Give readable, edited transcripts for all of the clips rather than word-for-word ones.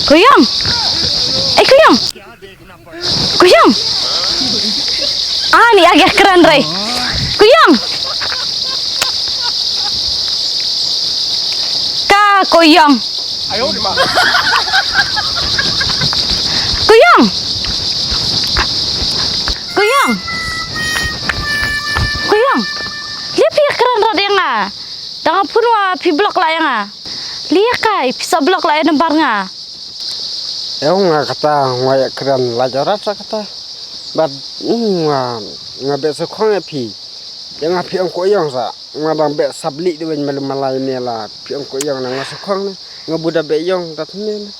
Kuyang. Kuyang. Kuyang. Ni agak keren, Ray. Kuyang. Kuyang. Kuyang. Kuyang. Kuyang. Lihat pihak keren rada yang Dengan pun pi blok lah yang Lihat kai bisa blok lah yang nembar kata ngayak keren lajarat kata. But ngabe sekhong pi. Yang api ang koyong sa ngadang be sabli dewen malay ni la pi ang koyong nang sekhong ngabuda be yong tatne.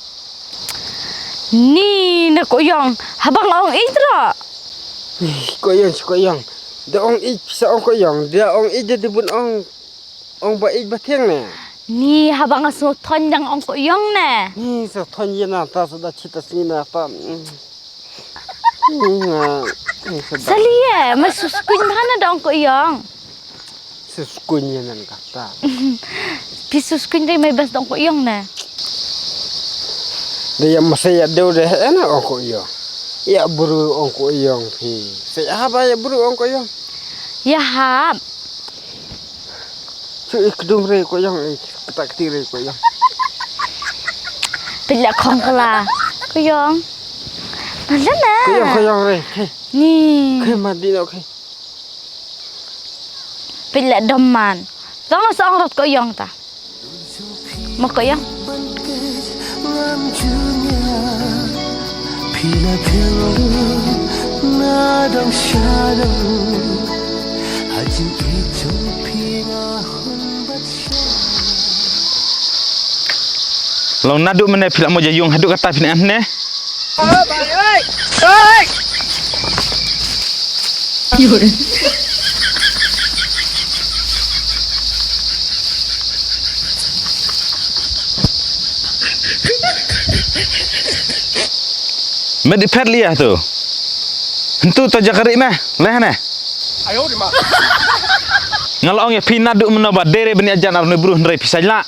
Ni na koyong habang ong idra. Koyong. Da ong ik sa ong koyong, dia ong ik de bun ong ba ik bateng ne. Ni habang asu thon yang ong koyong ne. Ni so thon yena ta sudah cita sina ta. Salia, masuk kuin mana dah ong koyong. Suskunya nan kata. Pisus kuin dai mai bas ong koyong ne. Dia masih ada deh enak ong koyong. Ya buru ong koyong pi. Saya apa ya buru ong koyong? Ya hab. Cuy kedung re koyong ketak tire koyong. Tidak kong kala. Koyong. Mana na? Koyong re. Ni. Ke mandi nak ke. Pilih doman. Jangan seorang rat koyong ta. Mau koyong? Pila pilu nadang syadang hajin itu pina hunbat Long naduk mana pila mo jayung haduk kata pina ne. Yun. Med ipet liah tu. Hentu tu jakarik meh. Leh ne. Ayo di mak. Ngalong ya pina duk menaba dere beni ajan arne bruh ndrai pisajla.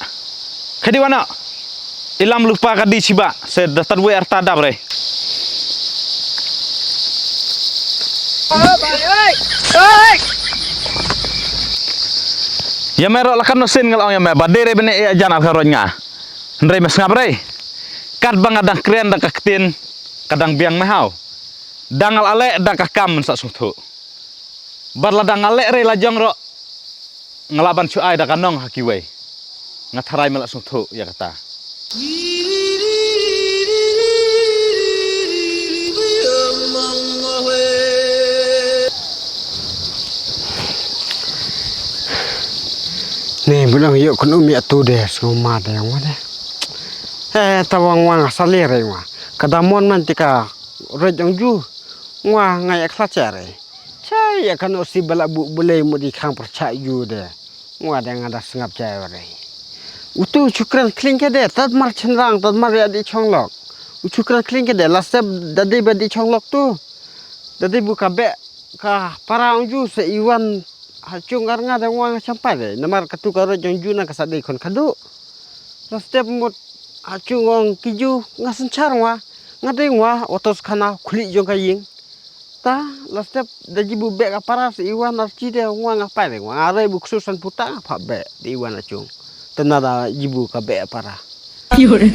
Kadi wana. Ilam lupa kadi ciba. Se daftar we arta dab re. Ya merok lakan nosin ngalong ya me badere beni ajan ar karonya. Ndrai mes ngabre. Kad bang adang kren dak ketin kadang biang mahau. Dangal ale dak kakam sak sutu. Barla dangal le re lajang ro ngalaban cuai dak kanong hakiwe. Ngatharai melak sutu ya kata. Nih bulang yuk kunu mi atu deh semua deh yang mana. Tawang wang salir yang kadamon man tika rejang ju wah ngayak klacare. Cai ya kan osi balak bu boleh mu di kang percaya ju deh. Wah dengan ada sengap cai wari. Utu cukran kling ke deh tad mar cenderang tad mar ya di chonglok. Cukran kling ke deh last step dadi badi chonglok tu. Dadi buka be ka parang ju se iwan hacung ngar dan wang sampai deh. Namar ketukar rejang ju na kasadi kon kadu. Last step mut hacung ong kiju ngasencar wah. Ngadeng wah otos kana kulit jong kaying. Ta last step daji bu be ka para se iwan arci deh wang ngapai deh. Wang are bu khususan putang apa be di iwan acung. Tenada jibu ka be para. Yun.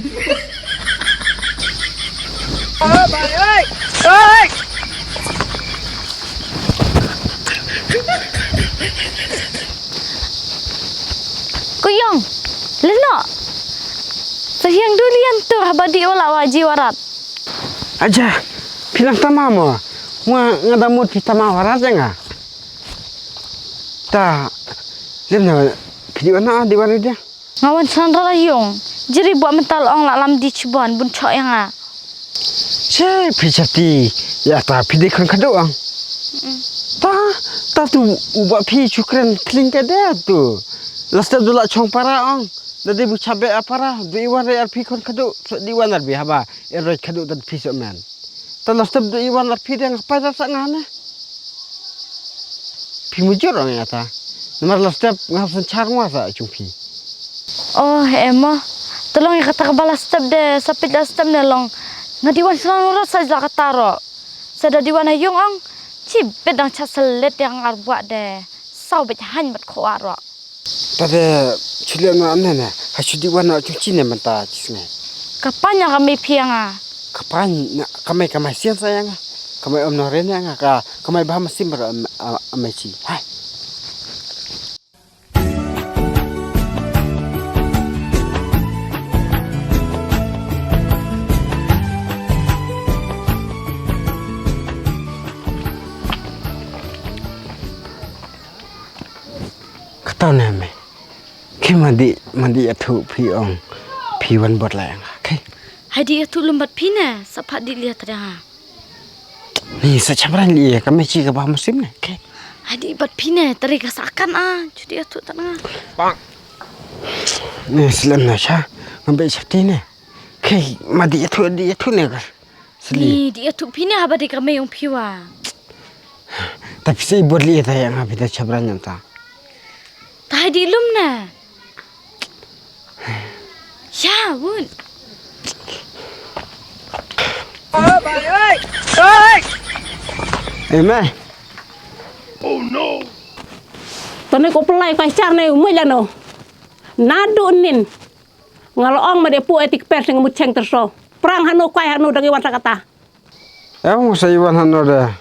Kuyong, leno. Sayang durian tu habadi olah waji warat. Aja, bilang tamam mo. Wah ngadamut kita mah warat ya nggak? Ta, leno video na di mana dia? Ngawan sandra yung. Jadi buat mental ong lam di Cibuan bun cok yang Cek pijati ya ta pidi kan kadoang. Ta tu ubah pi cukren kling ke dia tu. Lasta dulu chong para ong. Dadi bu cabe apara du iwan re pi kon kadu di iwan ar bi haba eroi kadu tad pi so man. Ta lasta du iwan ar pi deng pa ta ngana. Pi mujur ong ya ta. Nomor last step ngap sencar ngwa sa chungpi. Oh, emo. Tolong ya kata kebala step deh, sapit dah step ne long. Ngadiwan selang urat saja kataro. Sada diwan ayung ang cibet dang caselet yang arbuat deh. Sau bet hany mat kuaro. Tade chile na anne ne. Hachu diwan na chungchi ne menta chisne. Kapan yang kami piang ah? Kapan kamay sian sayang. Kamay no ren yang ka kamay baham simber ameci. Hai. Tao nè mày khi mà đi thụ phi ông phi văn bột lại cái Hadi itu lembat pina sapat dilihat dah. nih secaparan dia kami cik ke musim nih cái Hadi bat pina teri kasakan ah. Jadi itu tanah. nih selam na cha ngambil septi nih cái mà đi thụ nih kan seli Ni dia tu pina haba di kami yang piwa. tapi sih buat lihat yang habis dah caparan nyata Tahu di lum na. Ya, bun. mày Tone ko pelai kai charne umai lano. Nadu nin. Ngaloong ma depu etik pers ng mutcheng terso. Perang hanu kai hanu dagi wan kata. em mau saya iwan hano dah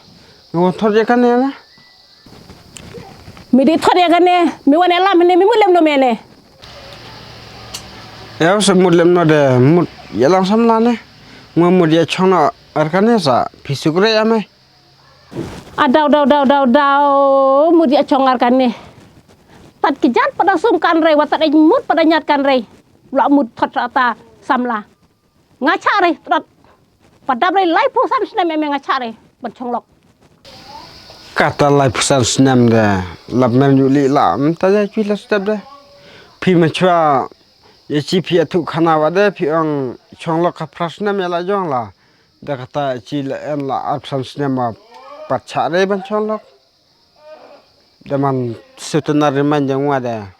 ngomong thor je kan ya na Mi di thod ya gane, mi wan elam ne mi mulem no mene. em semut lem no dah mut ya langsam lah nih ngomong dia chona arkannya sa pisukre ya mày Adau mu dia congar kan ne. Tat kijat pada sumkan rei watat ai mut pada nyatkan rei. La mut thod ata samla. Ngacha rei trot. Pada rei lai pusan sne me ngacha rei ban chonglok. kata lai pesan senam dah lap men yuli lam tanya cuy lah step dah pi macam ya ci pi atu khana wada pi ang chonglok ka prasnam ya la jong la dah kata ci la en la arsan senam ma pacha re ban chonglok dah man setenar man jang wada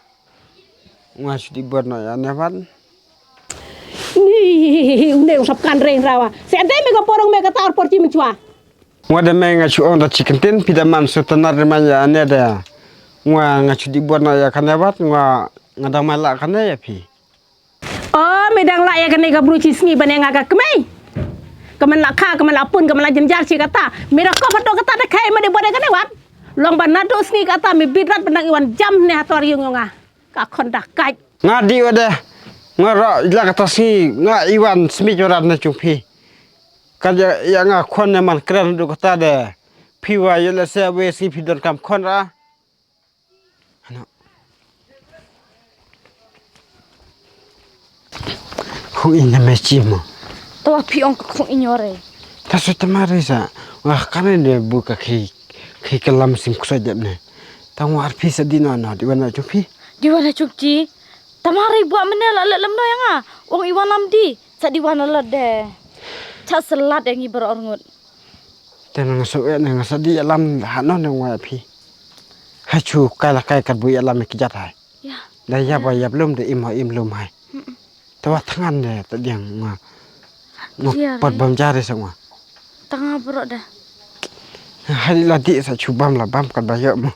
ngwa sudi borno ya nevan Ni unde usapkan rei rawa. Se ade me ko porong me kata ar porci menchua. wada me nga chu on da chicken tin pi da man setenar man ya ne da ngwa nga sudi borno ya kanevat ngwa ngadang malak kana ya pi Oh, medang la ya kene gabru cisngi bane ngaga kemai. Kemen la kha, kemen la pun, kemen la jenjar si kata. Mira ko foto kata de kai me de bode kene wat. Long banado sngi kata mi bidrat benang iwan jam ne hator yung nga. Ka konda kai. ngadi wada ngara ila kata si nga iwan smi joran na chumpi kaja ya nga khon ne man kran du kata de piwa yela se we si pidon kam khon ra ano hu ina me chimo Tawa piong kung inyore. ta su tamari sa wa kane de buka khi kelam sim kusa jabne ta war pi sa dino na di wana chumpi Di wana cukci. Tamari buat menela lem no yang ah. Wong iwan amdi. Sa di wana lad deh. Ca selat yang ibar orngut. tên là số em là số đi làm hắn nó ngoài phi hai chú cái là cái cắt bụi làm cái giặt hay Ya. đây giờ bây giờ lùm để im lùm hayแต่ว่าทั้งอันเนี่ยแต่ยังมาเปิดบัมจ่าได้สักว่า Tengah berok dah. ให้เราดีสักชูบัมละบัมกันไปเยอะมั้ง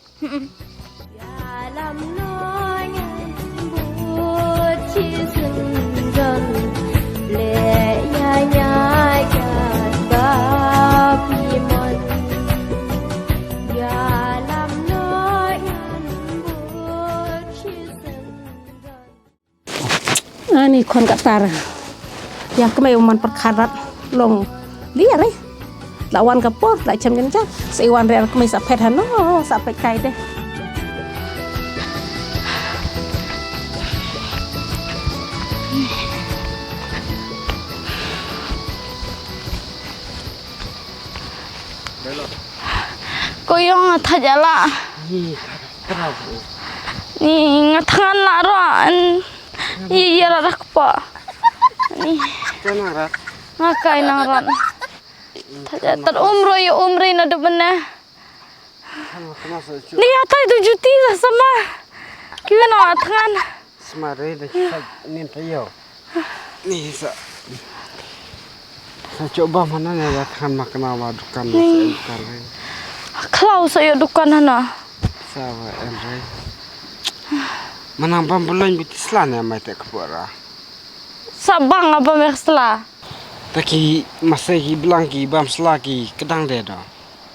Dalam nyanyian cinsun le nyanyikan bapimon dalam nyanyian cinsun Ani kon katar. Yang kemai uman perkarat long dia rei. Lawan kapor, la cham jenja. Seiwan re kemai sapet hano, sapet kai deh. Koyong tajala. Ni ngatangan laran. Iya rarak pa. Ni ngakai naran. Taja terumro yo umri na debenah. Ni atai tu juti lah sama. Gimana tangan? Semare dah ni tayo. Ni sa. Saya coba mana ni ya kan makan awak dukan ni dukan ni. Kalau saya dukan hana. Sawa Andre. Mana bulan bitislan ya mai tak kepora. Sabang apa mersela? Taki masa ki bilang ki bam selagi kedang dia dah.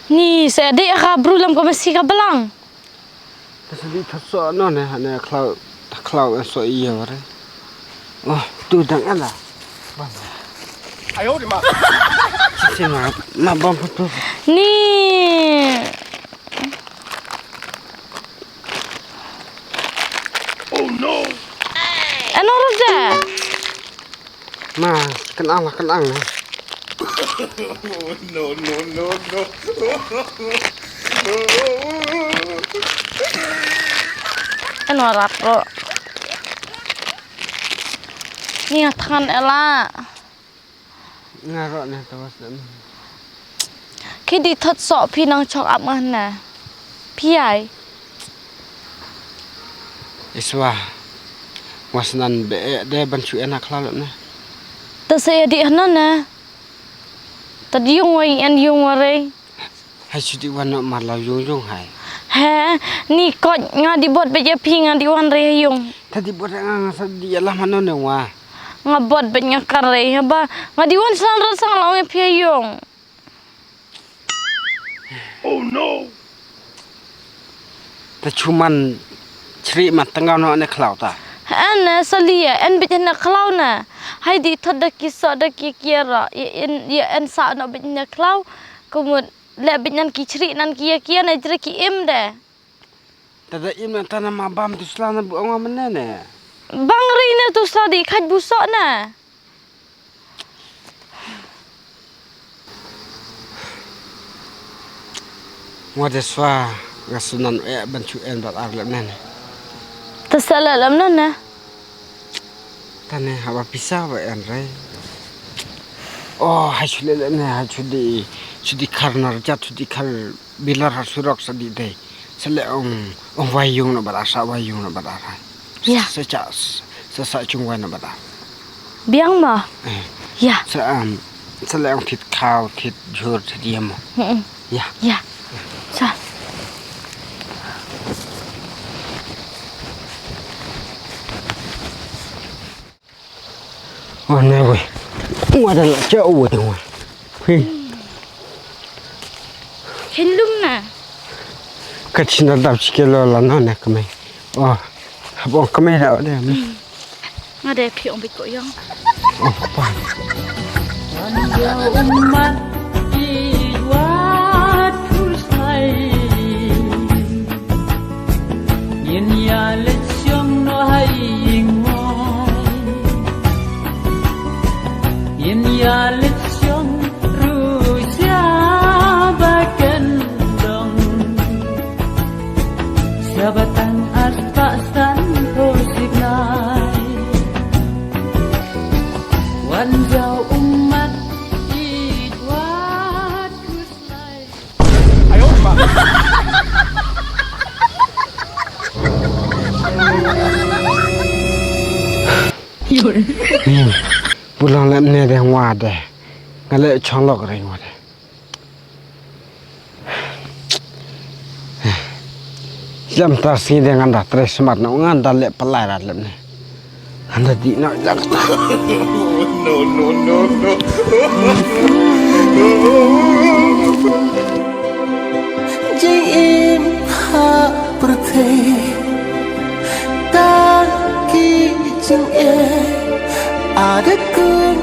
Ni saya dek kabru lam ko mesti ka belang. Tapi thso no ne hane klau so iya re. Oh, tu dang ala. Bam. Ayo di ma. Sisi ma bam putu. Ni. Oh no! Ano raja? Ma, kenang lah. No. Ano rapro? Ni tangan ela. Ngarok ni tawas dan. Kidi thot so pi nang chok ap man na. Pi ai. Iswa. Wasnan be de bancu enak lalu ni. Ta saya di hana na. Tadi yung wai en yung warai. Hai sudi wana malau yung hai. He, ni kot nga di bot beje pi nga di wan re yung. Tadi buat nga sa di lah mano ne wa. Nga bot bet nga kare ba nga di wan san ra sang lawe pi yung. Oh no! Ta cuman ceri mat tengah no ne klau ta. Ana salia en bet na klau na. Hai di thot da kisah da ki kira en sa no bet na klau kumut le bet nan ki ceri nan kia na jere ki im de. Tada im na tanah mabam tu selana bu angwa menene. Bang rina tu sadi khat busok na. Wadeswa ngasunan bancu en bat arlem nene. Tasala lam na. Tane hawa pisah ba en re. Oh, hai chule ne hai chudi karnar jat chudi kar bilar har surok sadi dei. Sele ong wayung na barasa wayung na barasa. Ya. Sesak chung na bara. Biang ma. Ya. Sele ong thit khao thit jhur thit yem. Ya. Ya. Sa. Oh ne boy. Ngwa da cha u de ngwa. Hi. Hendum na. Kachina dap chikelo la no ne kame. Oh. Habong kame da de. Nga de pi ong bit ko yang. Oh pa. umat iwat kusai yin ya lesyong no hai ingwai yin ya lesyong rusia baken dong sabatan aspa san signai wanjau umat iwat kusai Ayo di ma. Ni. Pulang lem ne de ngwa de. Ngale chong lok re ngwa de. Jam tar si de ngan da tre smart no ngan da le pelai ra lem ne. Anda di no jak ta. No. Jai im ha prate ta ki chung e ada kun